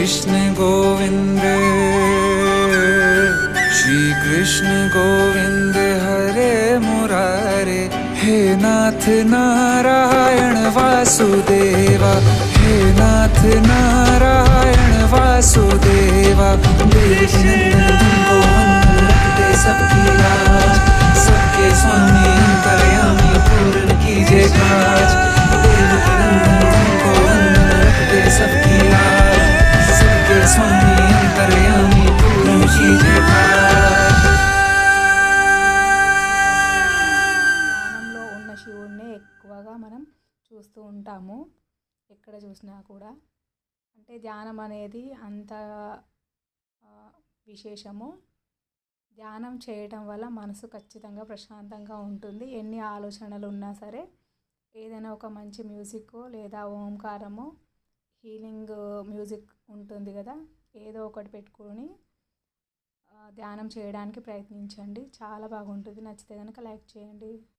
कृष्ण गोविंद श्री कृष्ण गोविंद हरे मुरारे। हे नाथ नारायण वासुदेवा, हे नाथ नारायण वासुदेवा। देवकी नंदन तुमको वंदन रखते सबकी लाज, सबके स्वामी अंतर्यामी पूर्ण कीजिए काज। देवकी नंदन तुमको वंदन रखते सबकी लाज, सबके स्वामी अंतर्यामी पूर्ण कीजिए काज। ధ్యానంలో ఉన్న శివుడిని ఎక్కువగా మనం చూస్తూ ఉంటాము ఎక్కడ చూసినా కూడా. అంటే ధ్యానం అనేది అంత విశేషము. ధ్యానం చేయటం వల్ల మనసు ఖచ్చితంగా ప్రశాంతంగా ఉంటుంది. ఎన్ని ఆలోచనలు ఉన్నా సరే ఏదైనా ఒక మంచి మ్యూజిక్ లేదా ఓంకారము హీలింగ్ మ్యూజిక్ ఉంటుంది కదా, ఏదో ఒకటి పెట్టుకొని ధ్యానం చేయడానికి ప్రయత్నించండి. చాలా బాగుంటుంది. నచ్చితే కనుక లైక్ చేయండి.